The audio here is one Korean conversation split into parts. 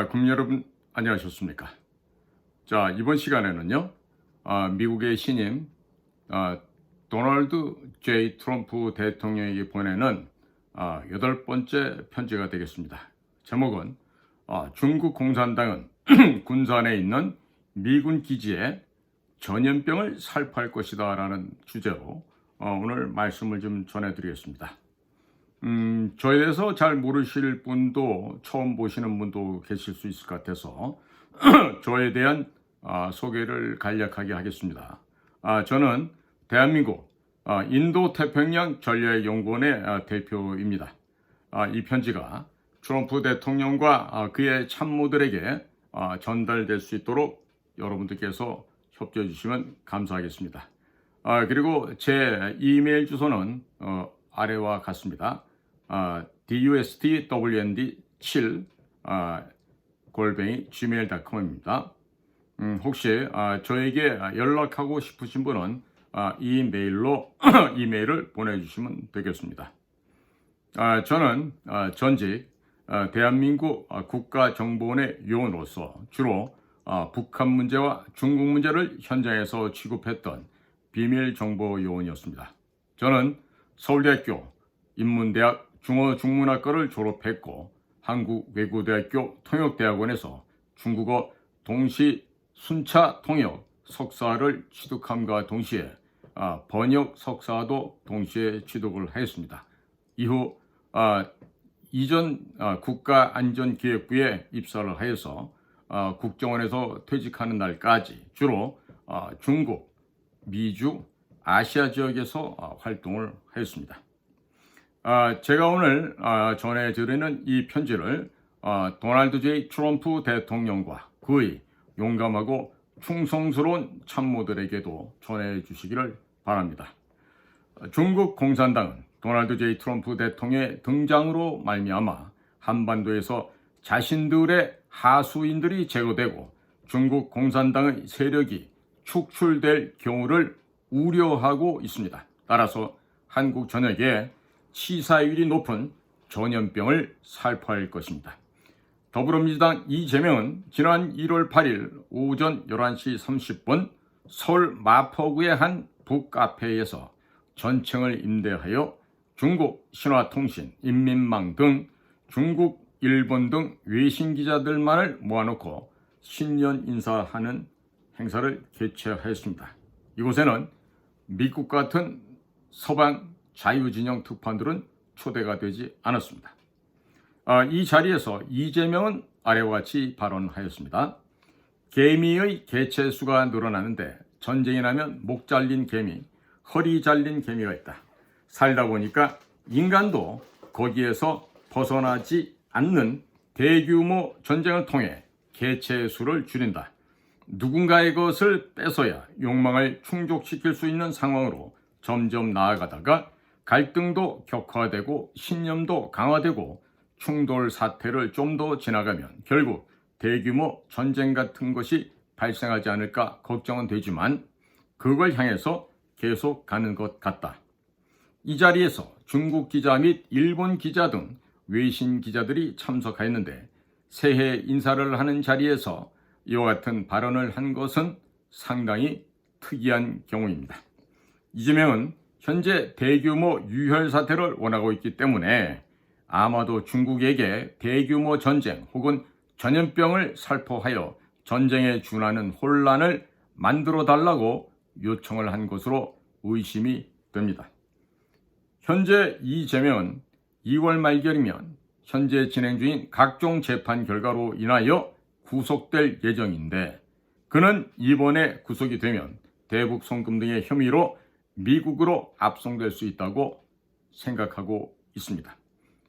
국민 여러분 안녕하셨습니까? 자, 이번 시간에는요, 미국의 신임 도널드 J. 트럼프 대통령에게 보내는 8번째 편지가 되겠습니다. 제목은 중국 공산당은 군산에 있는 미군 기지에 전염병을 살포할 것이다 라는 주제로 오늘 말씀을 좀 전해드리겠습니다. 저에 대해서 잘 모르실 분도 처음 보시는 분도 계실 수 있을 것 같아서 저에 대한 소개를 간략하게 하겠습니다. 저는 대한민국 인도태평양 전략연구원의 대표입니다. 이 편지가 트럼프 대통령과 그의 참모들에게 전달될 수 있도록 여러분들께서 협조해 주시면 감사하겠습니다. 그리고 제 이메일 주소는 아래와 같습니다. dustwnd7 gmail.com입니다. 혹시 저에게 연락하고 싶으신 분은 이 메일로 이메일을 보내주시면 되겠습니다. 저는 전직 대한민국 국가정보원의 요원으로서 주로 북한 문제와 중국 문제를 현장에서 취급했던 비밀정보 요원이었습니다. 저는 서울대학교 인문대학 중어중문학과를 졸업했고 한국외국어대학교 통역대학원에서 중국어 동시 순차 통역 석사를 취득함과 동시에 번역 석사도 동시에 취득을 하였습니다. 이후 이전 국가안전기획부에 입사를 하여서 국정원에서 퇴직하는 날까지 주로 중국, 미주, 아시아 지역에서 활동을 하였습니다. 제가 오늘 전해드리는 이 편지를 도널드 J. 트럼프 대통령과 그의 용감하고 충성스러운 참모들에게도 전해주시기를 바랍니다. 중국 공산당은 도널드 J. 트럼프 대통령의 등장으로 말미암아 한반도에서 자신들의 하수인들이 제거되고 중국 공산당의 세력이 축출될 경우를 우려하고 있습니다. 따라서 한국 전역에 치사율이 높은 전염병을 살포할 것입니다. 더불어민주당 이재명은 지난 1월 8일 오전 11시 30분 서울 마포구의 한 북카페에서 전층을 임대하여 중국 신화통신, 인민망 등 중국, 일본 등 외신 기자들만을 모아놓고 신년 인사하는 행사를 개최하였습니다. 이곳에는 미국 같은 서방 자유진영 특파원들은 초대가 되지 않았습니다. 이 자리에서 이재명은 아래와 같이 발언하였습니다. 개미의 개체수가 늘어나는데 전쟁이 나면 목 잘린 개미, 허리 잘린 개미가 있다. 살다 보니까 인간도 거기에서 벗어나지 않는 대규모 전쟁을 통해 개체수를 줄인다. 누군가의 것을 뺏어야 욕망을 충족시킬 수 있는 상황으로 점점 나아가다가 갈등도 격화되고 신념도 강화되고 충돌 사태를 좀 더 지나가면 결국 대규모 전쟁 같은 것이 발생하지 않을까 걱정은 되지만 그걸 향해서 계속 가는 것 같다. 이 자리에서 중국 기자 및 일본 기자 등 외신 기자들이 참석하였는데 새해 인사를 하는 자리에서 이와 같은 발언을 한 것은 상당히 특이한 경우입니다. 이재명은 현재 대규모 유혈 사태를 원하고 있기 때문에 아마도 중국에게 대규모 전쟁 혹은 전염병을 살포하여 전쟁에 준하는 혼란을 만들어 달라고 요청을 한 것으로 의심이 됩니다. 현재 이재명은 2월 말결이면 현재 진행 중인 각종 재판 결과로 인하여 구속될 예정인데 그는 이번에 구속이 되면 대북 송금 등의 혐의로 미국으로 압송될 수 있다고 생각하고 있습니다.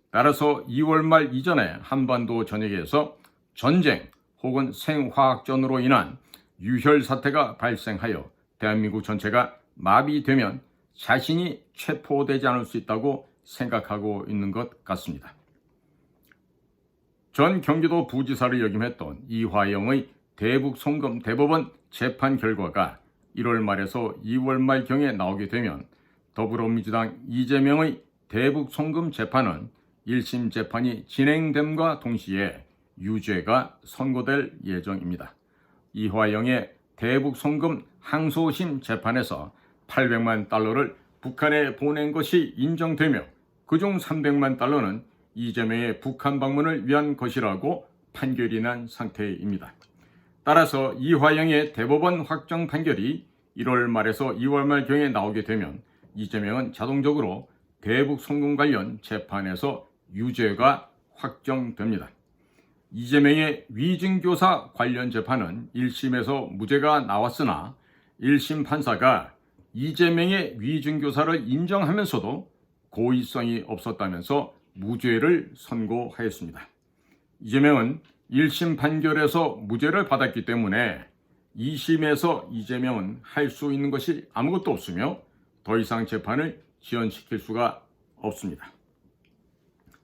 따라서 2월 말 이전에 한반도 전역에서 전쟁 혹은 생화학전으로 인한 유혈 사태가 발생하여 대한민국 전체가 마비되면 자신이 체포되지 않을 수 있다고 생각하고 있는 것 같습니다. 전 경기도 부지사를 역임했던 이화영의 대북 송금 대법원 재판 결과가 1월 말에서 2월 말경에 나오게 되면 더불어민주당 이재명의 대북 송금 재판은 1심 재판이 진행됨과 동시에 유죄가 선고될 예정입니다. 이화영의 대북 송금 항소심 재판에서 800만 달러를 북한에 보낸 것이 인정되며 그중 300만 달러는 이재명의 북한 방문을 위한 것이라고 판결이 난 상태입니다. 따라서 이화영의 대법원 확정 판결이 1월 말에서 2월 말경에 나오게 되면 이재명은 자동적으로 대북 송금 관련 재판에서 유죄가 확정됩니다. 이재명의 위증교사 관련 재판은 1심에서 무죄가 나왔으나 1심 판사가 이재명의 위증교사를 인정하면서도 고의성이 없었다면서 무죄를 선고하였습니다. 이재명은 1심 판결에서 무죄를 받았기 때문에 2심에서 이재명은 할 수 있는 것이 아무것도 없으며 더 이상 재판을 지연시킬 수가 없습니다.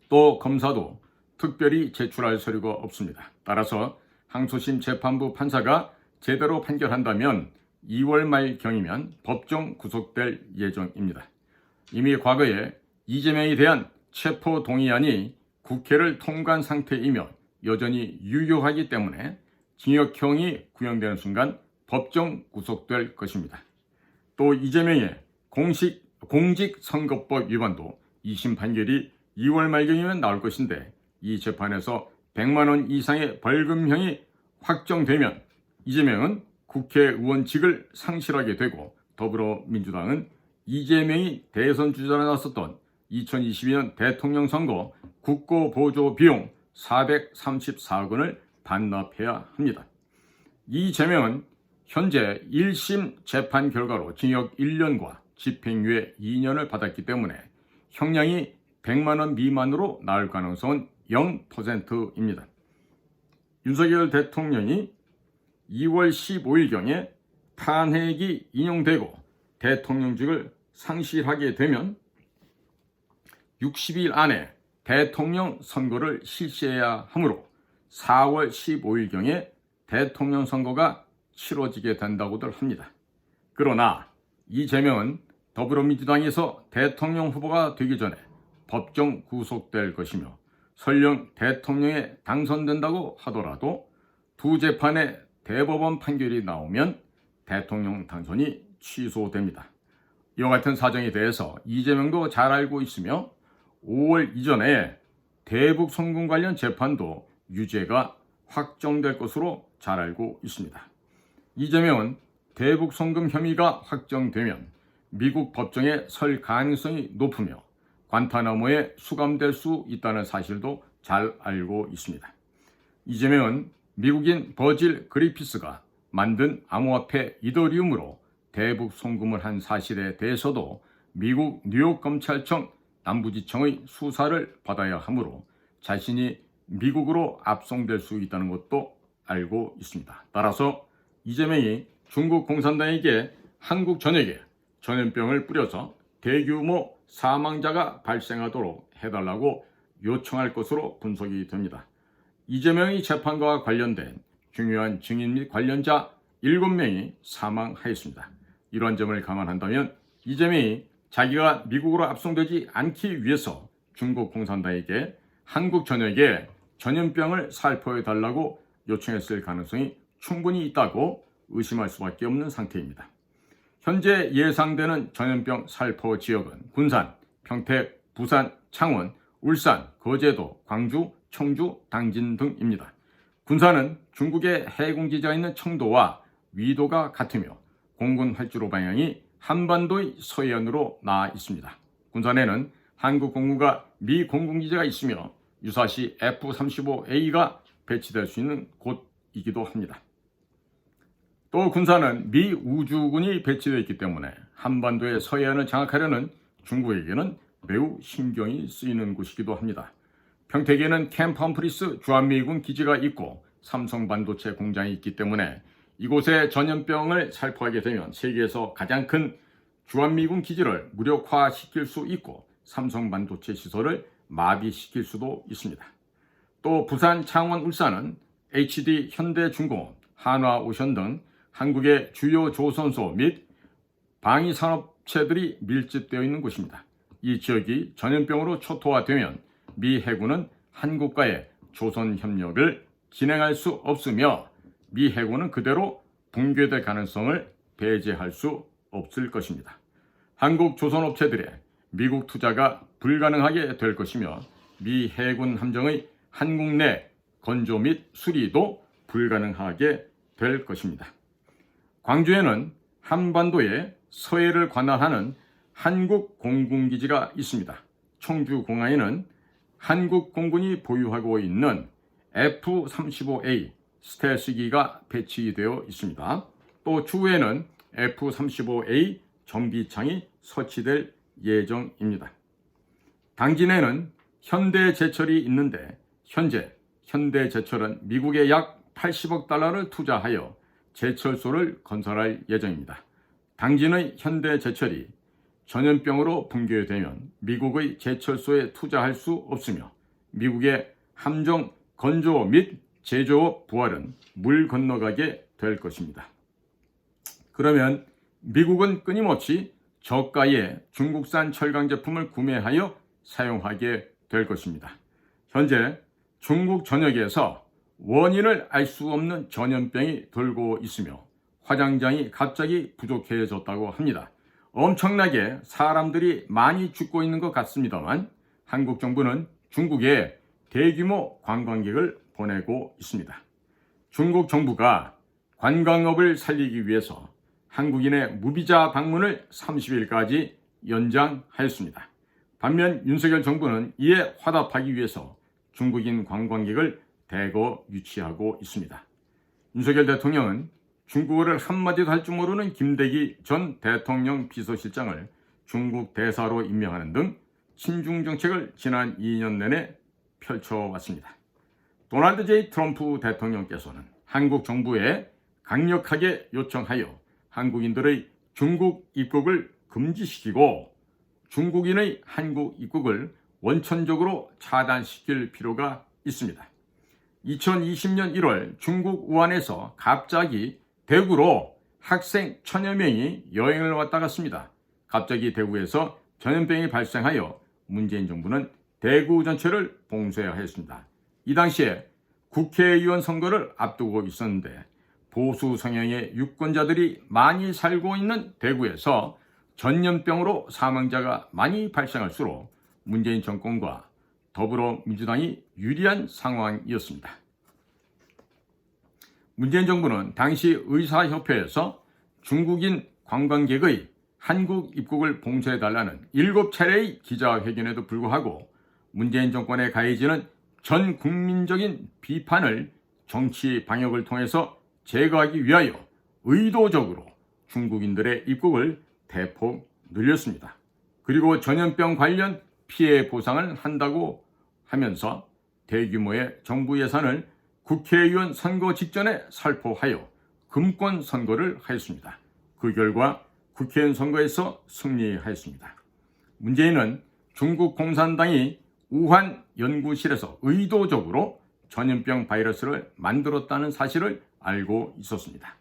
또 검사도 특별히 제출할 서류가 없습니다. 따라서 항소심 재판부 판사가 제대로 판결한다면 2월 말경이면 법정 구속될 예정입니다. 이미 과거에 이재명에 대한 체포 동의안이 국회를 통과한 상태이며 여전히 유효하기 때문에 징역형이 구형되는 순간 법정 구속될 것입니다. 또 이재명의 공직선거법 위반도 2심 판결이 2월 말경이면 나올 것인데 이 재판에서 100만 원 이상의 벌금형이 확정되면 이재명은 국회의원직을 상실하게 되고 더불어민주당은 이재명이 대선 주자로 나섰던 2022년 대통령 선거 국고보조 비용 434억 원을 반납해야 합니다. 이재명은 현재 1심 재판 결과로 징역 1년과 집행유예 2년을 받았기 때문에 형량이 100만 원 미만으로 나올 가능성은 0%입니다. 윤석열 대통령이 2월 15일경에 탄핵이 인용되고 대통령직을 상실하게 되면 60일 안에 대통령 선거를 실시해야 하므로 4월 15일경에 대통령 선거가 치러지게 된다고들 합니다. 그러나 이재명은 더불어민주당에서 대통령 후보가 되기 전에 법정 구속될 것이며 설령 대통령에 당선된다고 하더라도 두 재판의 대법원 판결이 나오면 대통령 당선이 취소됩니다. 이와 같은 사정에 대해서 이재명도 잘 알고 있으며 5월 이전에 대북 송금 관련 재판도 유죄가 확정될 것으로 잘 알고 있습니다. 이재명은 대북 송금 혐의가 확정되면 미국 법정에 설 가능성이 높으며 관타나모에 수감될 수 있다는 사실도 잘 알고 있습니다. 이재명은 미국인 버질 그리피스가 만든 암호화폐 이더리움으로 대북 송금을 한 사실에 대해서도 미국 뉴욕 검찰청 남부지청의 수사를 받아야 하므로 자신이 미국으로 압송될 수 있다는 것도 알고 있습니다. 따라서 이재명이 중국 공산당에게 한국 전역에 전염병을 뿌려서 대규모 사망자가 발생하도록 해달라고 요청할 것으로 분석이 됩니다. 이재명의 재판과 관련된 중요한 증인 및 관련자 7명이 사망하였습니다. 이러한 점을 감안한다면 이재명이 자기가 미국으로 압송되지 않기 위해서 중국 공산당에게 한국 전역에 전염병을 살포해달라고 요청했을 가능성이 충분히 있다고 의심할 수밖에 없는 상태입니다. 현재 예상되는 전염병 살포 지역은 군산, 평택, 부산, 창원, 울산, 거제도, 광주, 청주, 당진 등입니다. 군산은 중국의 해공지대가 있는 청도와 위도가 같으며 공군 활주로 방향이 한반도의 서해안으로 나아 있습니다. 군산에는 한국 공군과 미 공군기지가 있으며 유사시 F-35A가 배치될 수 있는 곳이기도 합니다. 또 군산은 미 우주군이 배치되어 있기 때문에 한반도의 서해안을 장악하려는 중국에게는 매우 신경이 쓰이는 곳이기도 합니다. 평택에는 캠프 험프리스 주한미군 기지가 있고 삼성반도체 공장이 있기 때문에 이곳에 전염병을 살포하게 되면 세계에서 가장 큰 주한미군 기지를 무력화시킬 수 있고 삼성반도체 시설을 마비시킬 수도 있습니다. 또 부산, 창원, 울산은 HD 현대중공업, 한화오션 등 한국의 주요 조선소 및 방위산업체들이 밀집되어 있는 곳입니다. 이 지역이 전염병으로 초토화되면 미 해군은 한국과의 조선 협력을 진행할 수 없으며 미 해군은 그대로 붕괴될 가능성을 배제할 수 없을 것입니다. 한국 조선 업체들의 미국 투자가 불가능하게 될 것이며 미 해군 함정의 한국 내 건조 및 수리도 불가능하게 될 것입니다. 광주에는 한반도의 서해를 관할하는 한국 공군기지가 있습니다. 청주 공항에는 한국 공군이 보유하고 있는 F-35A 스텔스기가 배치되어 있습니다. 또 추후에는 F-35A 정비창이 설치될 예정입니다. 당진에는 현대제철이 있는데 현재 현대제철은 미국에 약 80억 달러를 투자하여 제철소를 건설할 예정입니다. 당진의 현대제철이 전염병으로 붕괴되면 미국의 제철소에 투자할 수 없으며 미국의 함정 건조 및 제조업 부활은 물 건너가게 될 것입니다. 그러면 미국은 끊임없이 저가의 중국산 철강 제품을 구매하여 사용하게 될 것입니다. 현재 중국 전역에서 원인을 알 수 없는 전염병이 돌고 있으며 화장장이 갑자기 부족해졌다고 합니다. 엄청나게 사람들이 많이 죽고 있는 것 같습니다만 한국 정부는 중국에 대규모 관광객을 보내고 있습니다. 중국 정부가 관광업을 살리기 위해서 한국인의 무비자 방문을 30일까지 연장하였습니다. 반면 윤석열 정부는 이에 화답하기 위해서 중국인 관광객을 대거 유치하고 있습니다. 윤석열 대통령은 중국어를 한마디도 할 줄 모르는 김대기 전 대통령 비서실장을 중국 대사로 임명하는 등 친중 정책을 지난 2년 내내 펼쳐왔습니다. 도널드 J. 트럼프 대통령께서는 한국 정부에 강력하게 요청하여 한국인들의 중국 입국을 금지시키고 중국인의 한국 입국을 원천적으로 차단시킬 필요가 있습니다. 2020년 1월 중국 우한에서 갑자기 대구로 학생 1000여 명이 여행을 왔다 갔습니다. 갑자기 대구에서 전염병이 발생하여 문재인 정부는 대구 전체를 봉쇄하였습니다. 이 당시에 국회의원 선거를 앞두고 있었는데 보수 성향의 유권자들이 많이 살고 있는 대구에서 전염병으로 사망자가 많이 발생할수록 문재인 정권과 더불어민주당이 유리한 상황이었습니다. 문재인 정부는 당시 의사협회에서 중국인 관광객의 한국 입국을 봉쇄해달라는 7차례의 기자회견에도 불구하고 문재인 정권에 가해지는 전 국민적인 비판을 정치 방역을 통해서 제거하기 위하여 의도적으로 중국인들의 입국을 대폭 늘렸습니다. 그리고 전염병 관련 피해 보상을 한다고 하면서 대규모의 정부 예산을 국회의원 선거 직전에 살포하여 금권 선거를 하였습니다. 그 결과 국회의원 선거에서 승리하였습니다. 문재인은 중국 공산당이 우한 연구실에서 의도적으로 전염병 바이러스를 만들었다는 사실을 알고 있었습니다.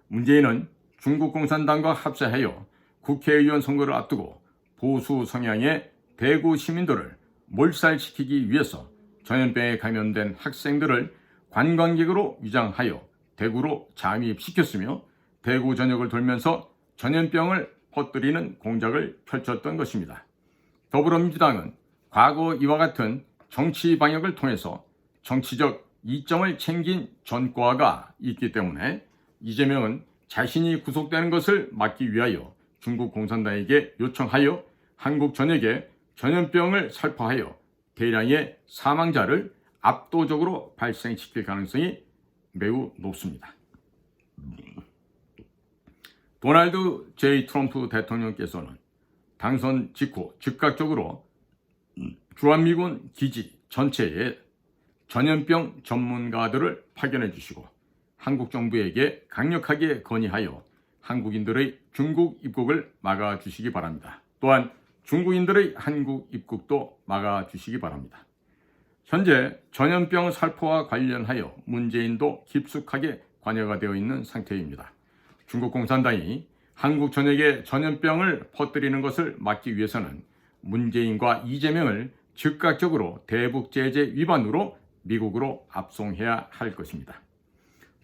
문재인은 중국 공산당과 합세하여 국회의원 선거를 앞두고 보수 성향의 대구 시민들을 몰살시키기 위해서 전염병에 감염된 학생들을 관광객으로 위장하여 대구로 잠입시켰으며 대구 전역을 돌면서 전염병을 퍼뜨리는 공작을 펼쳤던 것입니다. 더불어민주당은 과거 이와 같은 정치 방역을 통해서 정치적 이점을 챙긴 전과가 있기 때문에 이재명은 자신이 구속되는 것을 막기 위하여 중국 공산당에게 요청하여 한국 전역에 전염병을 살포하여 대량의 사망자를 압도적으로 발생시킬 가능성이 매우 높습니다. 도널드 J. 트럼프 대통령께서는 당선 직후 즉각적으로 주한미군 기지 전체에 전염병 전문가들을 파견해 주시고 한국 정부에게 강력하게 건의하여 한국인들의 중국 입국을 막아주시기 바랍니다. 또한 중국인들의 한국 입국도 막아주시기 바랍니다. 현재 전염병 살포와 관련하여 문재인도 깊숙하게 관여가 되어 있는 상태입니다. 중국 공산당이 한국 전역에 전염병을 퍼뜨리는 것을 막기 위해서는 문재인과 이재명을 즉각적으로 대북 제재 위반으로 미국으로 압송해야 할 것입니다.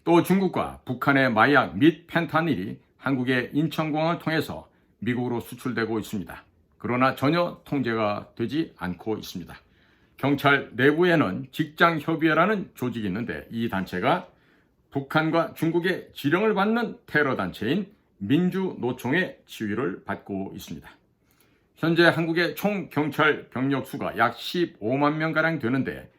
또 중국과 북한의 마약 및 펜타닐이 한국의 인천공항을 통해서 미국으로 수출되고 있습니다. 그러나 전혀 통제가 되지 않고 있습니다. 경찰 내부에는 직장협의회라는 조직이 있는데 이 단체가 북한과 중국의 지령을 받는 테러 단체인 민주노총의 지휘를 받고 있습니다. 현재 한국의 총 경찰 병력 수가 약 15만 명가량 되는데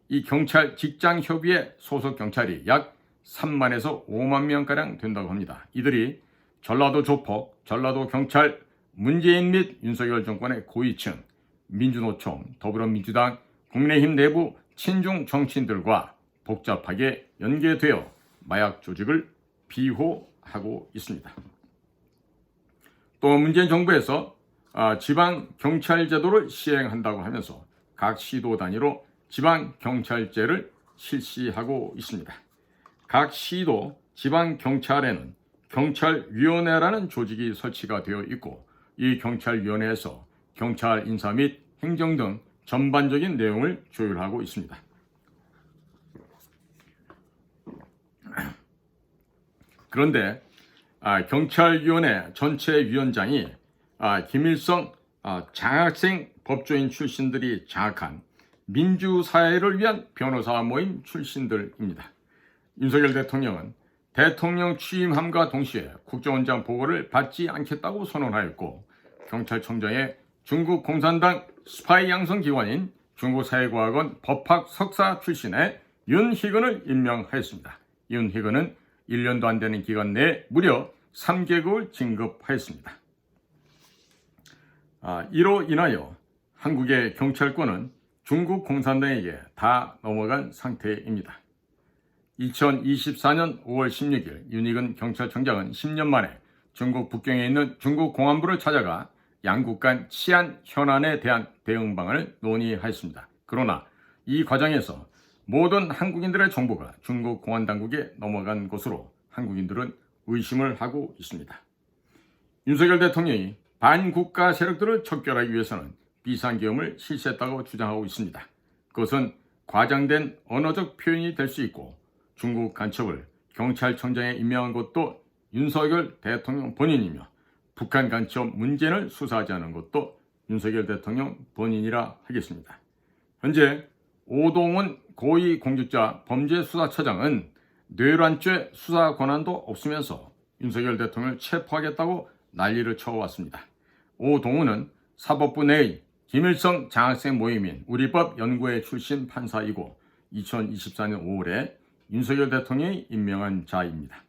이 경찰 직장협의회 소속 경찰이 약 3만에서 5만 명가량 된다고 합니다. 이들이 전라도 조폭, 전라도 경찰, 문재인 및 윤석열 정권의 고위층, 민주노총, 더불어민주당, 국민의힘 내부 친중 정치인들과 복잡하게 연계되어 마약 조직을 비호하고 있습니다. 또 문재인 정부에서 지방 경찰 제도를 시행한다고 하면서 각 시도 단위로 지방 경찰제를 실시하고 있습니다. 각 시도 지방 경찰에는 경찰위원회라는 조직이 설치가 되어 있고 이 경찰위원회에서 경찰 인사 및 행정 등 전반적인 내용을 조율하고 있습니다. 그런데 경찰위원회 전체 위원장이 김일성 장학생 법조인 출신들이 장악한 민주사회를 위한 변호사 모임 출신들입니다. 윤석열 대통령은 대통령 취임함과 동시에 국정원장 보고를 받지 않겠다고 선언하였고 경찰청장에 중국 공산당 스파이 양성 기관인 중국사회과학원 법학 석사 출신의 윤희근을 임명하였습니다. 윤희근은 1년도 안 되는 기간 내에 무려 3개국을 진급하였습니다. 이로 인하여 한국의 경찰권은 중국 공산당에게 다 넘어간 상태입니다. 2024년 5월 16일 윤희근 경찰청장은 10년 만에 중국 북경에 있는 중국 공안부를 찾아가 양국 간 치안 현안에 대한 대응 방안을 논의하였습니다. 그러나 이 과정에서 모든 한국인들의 정보가 중국 공안당국에 넘어간 것으로 한국인들은 의심을 하고 있습니다. 윤석열 대통령이 반국가 세력들을 척결하기 위해서는 비상계엄을 실시했다고 주장하고 있습니다. 그것은 과장된 언어적 표현이 될 수 있고 중국 간첩을 경찰청장에 임명한 것도 윤석열 대통령 본인이며 북한 간첩 문제를 수사하지 않은 것도 윤석열 대통령 본인이라 하겠습니다. 현재 오동훈 고위공직자 범죄수사처장은 뇌란죄 수사 권한도 없으면서 윤석열 대통령을 체포하겠다고 난리를 쳐왔습니다. 오동훈은 사법부 내의 김일성 장학생 모임인 우리법 연구회 출신 판사이고 2024년 5월에 윤석열 대통령이 임명한 자입니다.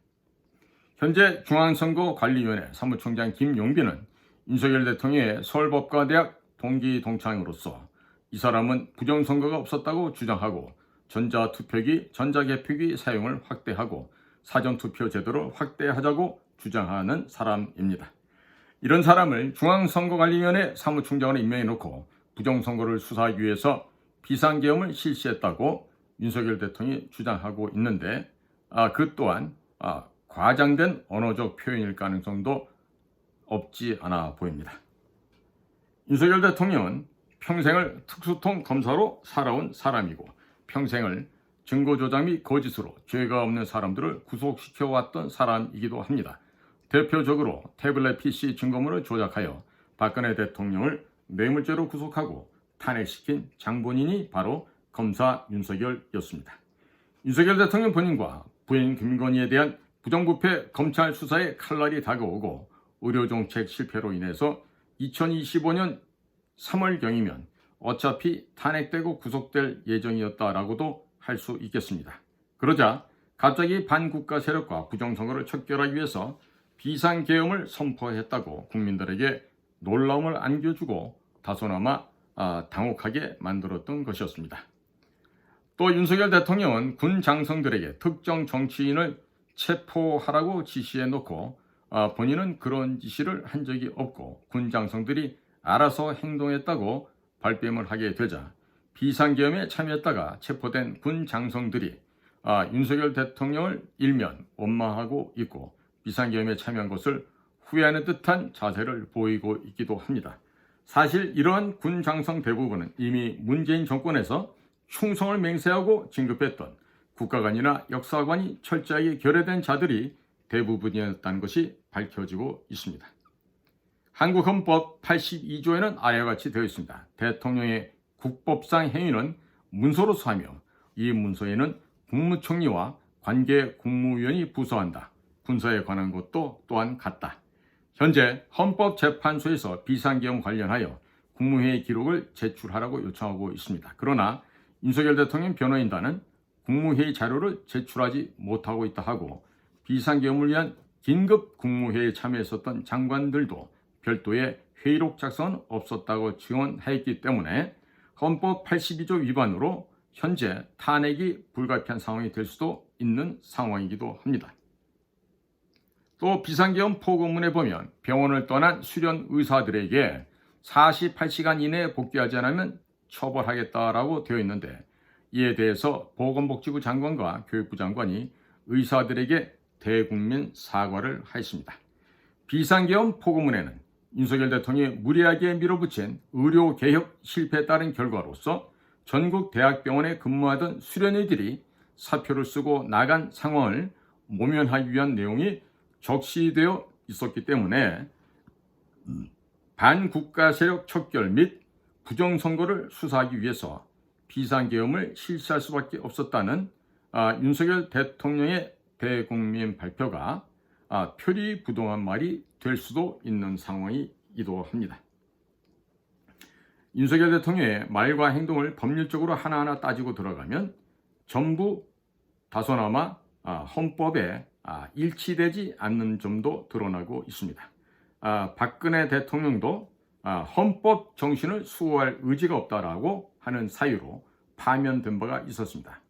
현재 중앙선거관리위원회 사무총장 김용빈은 윤석열 대통령의 서울법과대학 동기 동창으로서 이 사람은 부정선거가 없었다고 주장하고 전자투표기, 전자개표기 사용을 확대하고 사전투표 제도를 확대하자고 주장하는 사람입니다. 이런 사람을 중앙선거관리위원회 사무총장으로 임명해놓고 부정선거를 수사하기 위해서 비상계엄을 실시했다고 윤석열 대통령이 주장하고 있는데 그 또한 과장된 언어적 표현일 가능성도 없지 않아 보입니다. 윤석열 대통령은 평생을 특수통 검사로 살아온 사람이고 평생을 증거조작 및 거짓으로 죄가 없는 사람들을 구속시켜왔던 사람이기도 합니다. 대표적으로 태블릿 PC 증거물을 조작하여 박근혜 대통령을 뇌물죄로 구속하고 탄핵시킨 장본인이 바로 검사 윤석열이었습니다. 윤석열 대통령 본인과 부인 김건희에 대한 부정부패 검찰 수사의 칼날이 다가오고 의료정책 실패로 인해서 2025년 3월경이면 어차피 탄핵되고 구속될 예정이었다라고도 할 수 있겠습니다. 그러자 갑자기 반국가 세력과 부정선거를 척결하기 위해서 비상계엄을 선포했다고 국민들에게 놀라움을 안겨주고 다소나마 당혹하게 만들었던 것이었습니다. 또 윤석열 대통령은 군 장성들에게 특정 정치인을 체포하라고 지시해놓고 본인은 그런 지시를 한 적이 없고 군 장성들이 알아서 행동했다고 발뺌을 하게 되자 비상계엄에 참여했다가 체포된 군 장성들이 윤석열 대통령을 일면 원망하고 있고 비상계엄에 참여한 것을 후회하는 듯한 자세를 보이고 있기도 합니다. 사실 이러한 군 장성 대부분은 이미 문재인 정권에서 충성을 맹세하고 진급했던 국가관이나 역사관이 철저하게 결여된 자들이 대부분이었다는 것이 밝혀지고 있습니다. 한국 헌법 82조에는 아래와 같이 되어 있습니다. 대통령의 국법상 행위는 문서로서 하며 이 문서에는 국무총리와 관계 국무위원이 부서한다. 군사에 관한 것도 또한 같다. 현재 헌법재판소에서 비상계엄 관련하여 국무회의 기록을 제출하라고 요청하고 있습니다. 그러나 윤석열 대통령 변호인단은 국무회의 자료를 제출하지 못하고 있다 하고 비상계엄을 위한 긴급 국무회의에 참여했었던 장관들도 별도의 회의록 작성은 없었다고 증언하였기 때문에 헌법 82조 위반으로 현재 탄핵이 불가피한 상황이 될 수도 있는 상황이기도 합니다. 또 비상계엄 포고문에 보면 병원을 떠난 수련 의사들에게 48시간 이내에 복귀하지 않으면 처벌하겠다라고 되어 있는데 이에 대해서 보건복지부 장관과 교육부 장관이 의사들에게 대국민 사과를 하였습니다. 비상계엄 포고문에는 윤석열 대통령이 무리하게 밀어붙인 의료개혁 실패에 따른 결과로서 전국 대학병원에 근무하던 수련의들이 사표를 쓰고 나간 상황을 모면하기 위한 내용이 적시되어 있었기 때문에 반국가 세력 척결 및 부정선거를 수사하기 위해서 비상계엄을 실시할 수밖에 없었다는 윤석열 대통령의 대국민 발표가 표리부동한 말이 될 수도 있는 상황이기도 합니다. 윤석열 대통령의 말과 행동을 법률적으로 하나하나 따지고 들어가면 전부 다소나마 헌법에 일치되지 않는 점도 드러나고 있습니다. 박근혜 대통령도 헌법 정신을 수호할 의지가 없다라고 하는 사유로 파면된 바가 있었습니다.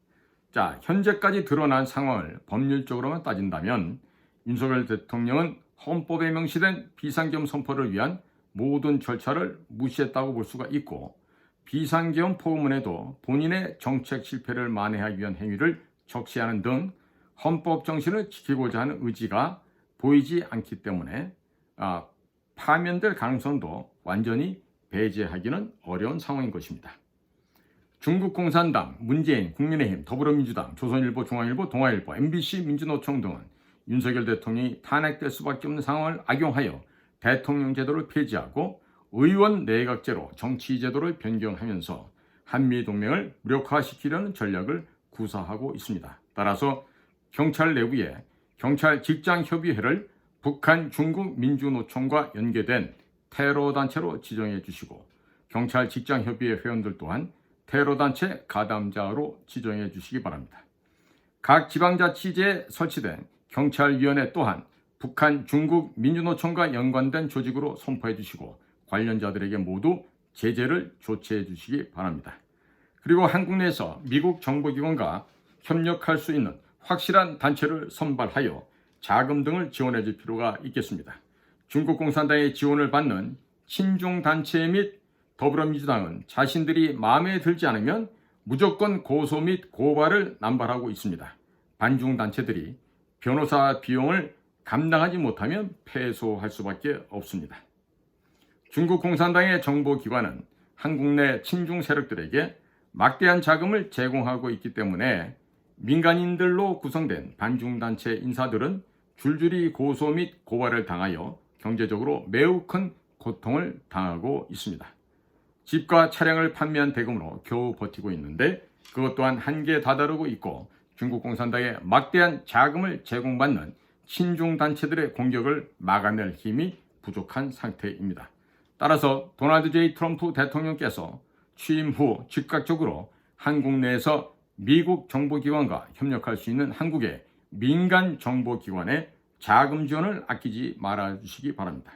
자, 현재까지 드러난 상황을 법률적으로만 따진다면 윤석열 대통령은 헌법에 명시된 비상계엄 선포를 위한 모든 절차를 무시했다고 볼 수가 있고 비상계엄 포고문에도 본인의 정책 실패를 만회하기 위한 행위를 적시하는 등 헌법 정신을 지키고자 하는 의지가 보이지 않기 때문에 파면될 가능성도 완전히 배제하기는 어려운 상황인 것입니다. 중국 공산당, 문재인, 국민의힘, 더불어민주당, 조선일보, 중앙일보, 동아일보, MBC, 민주노총 등은 윤석열 대통령이 탄핵될 수밖에 없는 상황을 악용하여 대통령 제도를 폐지하고 의원 내각제로 정치 제도를 변경하면서 한미동맹을 무력화시키려는 전략을 구사하고 있습니다. 따라서 경찰 내부에 경찰 직장협의회를 북한 중국 민주노총과 연계된 테러단체로 지정해 주시고 경찰 직장협의회 회원들 또한 테러단체 가담자로 지정해 주시기 바랍니다. 각 지방자치제에 설치된 경찰위원회 또한 북한 중국 민주노총과 연관된 조직으로 선포해 주시고 관련자들에게 모두 제재를 조치해 주시기 바랍니다. 그리고 한국 내에서 미국 정보기관과 협력할 수 있는 확실한 단체를 선발하여 자금 등을 지원해 줄 필요가 있겠습니다. 중국 공산당의 지원을 받는 친중단체 및 더불어민주당은 자신들이 마음에 들지 않으면 무조건 고소 및 고발을 남발하고 있습니다. 반중단체들이 변호사 비용을 감당하지 못하면 패소할 수밖에 없습니다. 중국 공산당의 정보기관은 한국 내 친중 세력들에게 막대한 자금을 제공하고 있기 때문에 민간인들로 구성된 반중단체 인사들은 줄줄이 고소 및 고발을 당하여 경제적으로 매우 큰 고통을 당하고 있습니다. 집과 차량을 판매한 대금으로 겨우 버티고 있는데 그것 또한 한계에 다다르고 있고 중국 공산당의 막대한 자금을 제공받는 친중단체들의 공격을 막아낼 힘이 부족한 상태입니다. 따라서 도널드 J. 트럼프 대통령께서 취임 후 즉각적으로 한국 내에서 미국 정보기관과 협력할 수 있는 한국의 민간 정보기관에 자금 지원을 아끼지 말아주시기 바랍니다.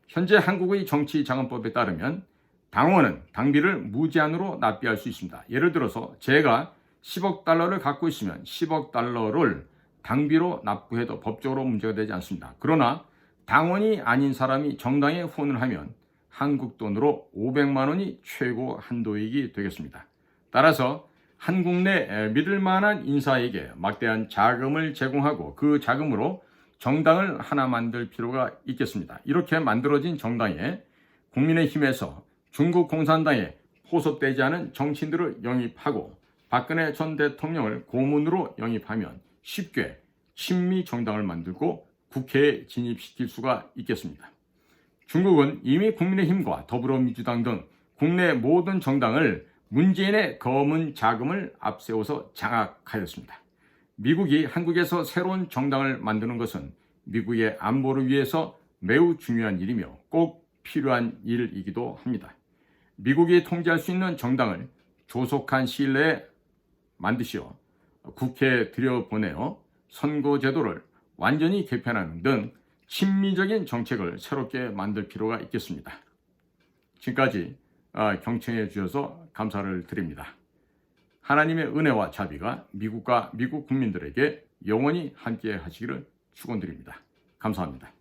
현재 한국의 정치자금법에 따르면 당원은 당비를 무제한으로 납부할 수 있습니다. 예를 들어서 제가 10억 달러를 갖고 있으면 10억 달러를 당비로 납부해도 법적으로 문제가 되지 않습니다. 그러나 당원이 아닌 사람이 정당에 후원을 하면 한국 돈으로 500만 원이 최고 한도액이 되겠습니다. 따라서 한국 내 믿을 만한 인사에게 막대한 자금을 제공하고 그 자금으로 정당을 하나 만들 필요가 있겠습니다. 이렇게 만들어진 정당에 국민의힘에서 중국 공산당의 포섭되지 않은 정치인들을 영입하고 박근혜 전 대통령을 고문으로 영입하면 쉽게 친미 정당을 만들고 국회에 진입시킬 수가 있겠습니다. 중국은 이미 국민의힘과 더불어민주당 등 국내 모든 정당을 문재인의 검은 자금을 앞세워서 장악하였습니다. 미국이 한국에서 새로운 정당을 만드는 것은 미국의 안보를 위해서 매우 중요한 일이며 꼭 필요한 일이기도 합니다. 미국이 통제할 수 있는 정당을 조속한 시일 내에 만드시어 국회에 들여보내어 선거제도를 완전히 개편하는 등 친미적인 정책을 새롭게 만들 필요가 있겠습니다. 지금까지 경청해 주셔서 감사를 드립니다. 하나님의 은혜와 자비가 미국과 미국 국민들에게 영원히 함께 하시기를 축원드립니다. 감사합니다.